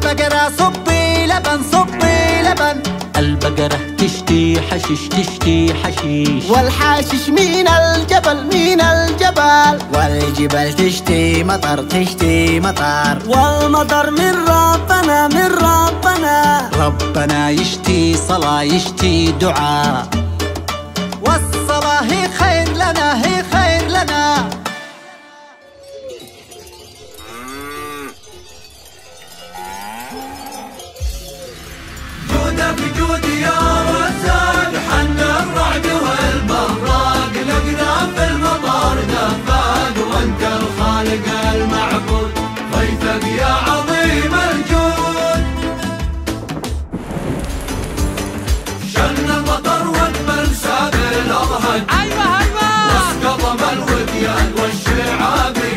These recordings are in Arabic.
بقرة صبي لبن صبي لبن. البقرة تشتي حشيش تشتي حشيش، والحاشش من الجبل من الجبل. والجبال تشتي مطر تشتي مطر. والمطر من ربنا من ربنا. ربنا يشتي صلاة يشتي دعاء، والصلاة هي خير لنا هي خير لنا. جودك جودي يا رزاق، حن الرعد والبراق، لقنا في المطار دفاق، وانت الخالق المعبود، ضيفك يا عظيم الجود. شن المطر واقبل سابل الاضحك، ايوه واسقطم الوديان والشعابي،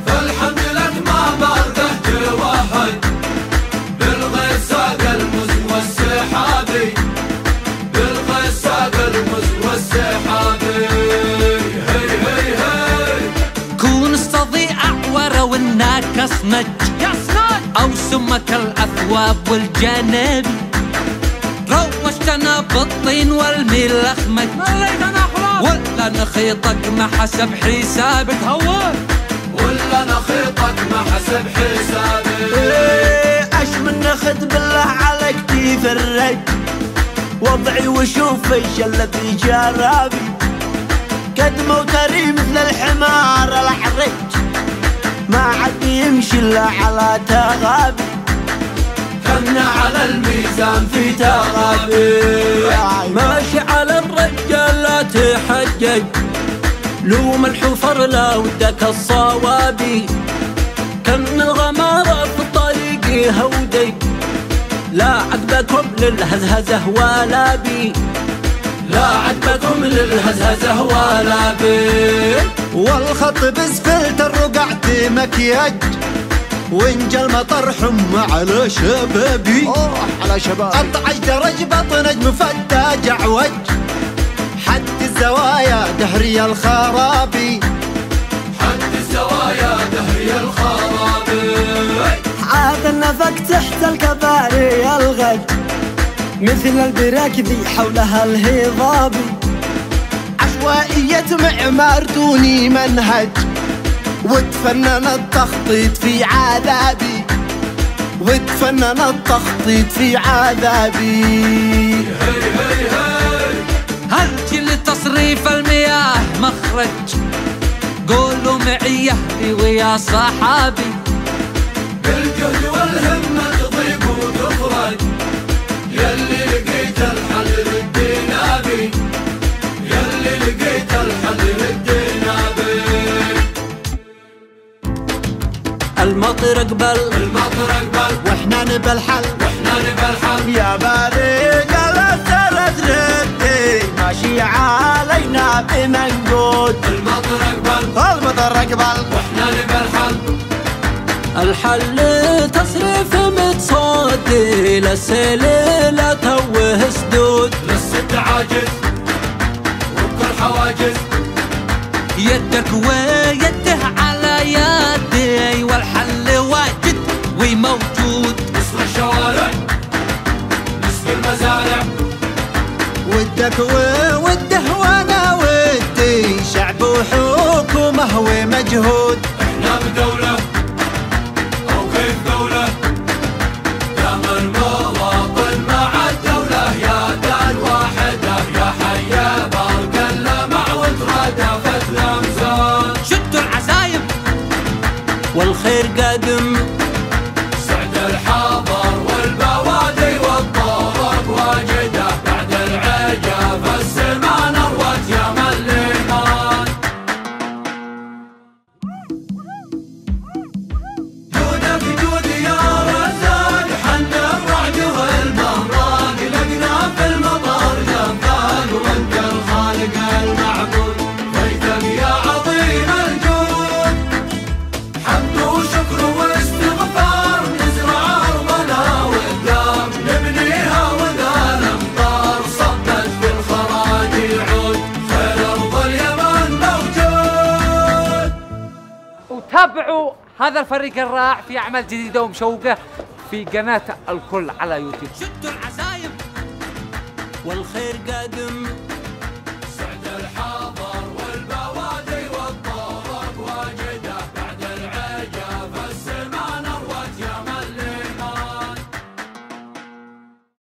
فالحمد لك ما برده توهج، بالغيث ساق المز والسحابي، بالغيث ساق المز والسحابي. هي هي هي كون استضيء اعور والناكس نج او سمك الاثواب والجنابي، روشتنا بالطين والملخمج، ولا نخيطك ما حسب حسابك هوان، ولا نخيطك ما حسب حسابي. ايش من نخد بالله عليك تفرج، وضعي وشوف ايش الذي جرابي، قدمه وتري مثل الحمار الحرج، ما عاد يمشي الا على تغابي، كنا على الميزان في تغابي. ماشي على الرجال لا تحجج، لوم الحفر لا ودك الصوابي، كم الغمارة في طريقي هودي، لا عقبكم للهزهزة ولا بي، لا عقبكم للهزهزة ولا بي. والخط بسفلت الرقعت مكياج، وانجى المطر حم على شبابي. على شباب 12 درج بطن مفتج عوج، حد الزوايا دهري الخرابي، حد الزوايا دهري الخرابي. عاد النفق تحت الكباري الغج، مثل البراك ذي حولها الهضابي، عشوائية معمار دوني منهج، وتفنن التخطيط في عذابي، وتفنن التخطيط في عذابي. هي هي هي هرجي لتصريف المياه مخرج، قولوا معي يهدي ويا صحابي، بالجهد والهمة تضيق وتخرج، يلي لقيت الحل ردينا بي، يلي لقيت الحل ردينا بي. المطر اقبل المطر اقبل، واحنا نبى الحل واحنا نبى الحل. يا بريق الأسرة ردي، ماشي علينا بمنقود. المطر اقبل، المطر اقبل، واحنا نبى الحل. الحل تصريف متصدي، للسيل لا توه سدود، للست عاجز وبكل حواجز، يدك ويده على يدي، والحل واجد وموجود. نسر الشوارع نسر المزارع، ودك ووده وانا ودي، شعب وحكومه ومجهود. احنا بدولة او كيف دولة، دام المواطن مع الدولة، يا دال واحدة يا حيا برق اللمع وترادفت الامزان. شدوا العزايم والخير قادم، سعد الحاضر والبوادي والطرق واجدة، بعد العجاب السما نروت يا مليمان. جودك جودي يا رزاق، حن الرعد والبراق، لقنا في المطار دفاق، وانت الخالق المعبود، ضيفك يا عظيم الجود. حمد وشكر واستغفار، نزرع ارضنا والدار، نبنيها واذا الامطار صبت في الخراج عود، خير ارض اليمن موجود. وتابعوا هذا الفريق الرائع في اعمال جديده ومشوقه في قناة الكل على يوتيوب. شدوا العزايم والخير قادم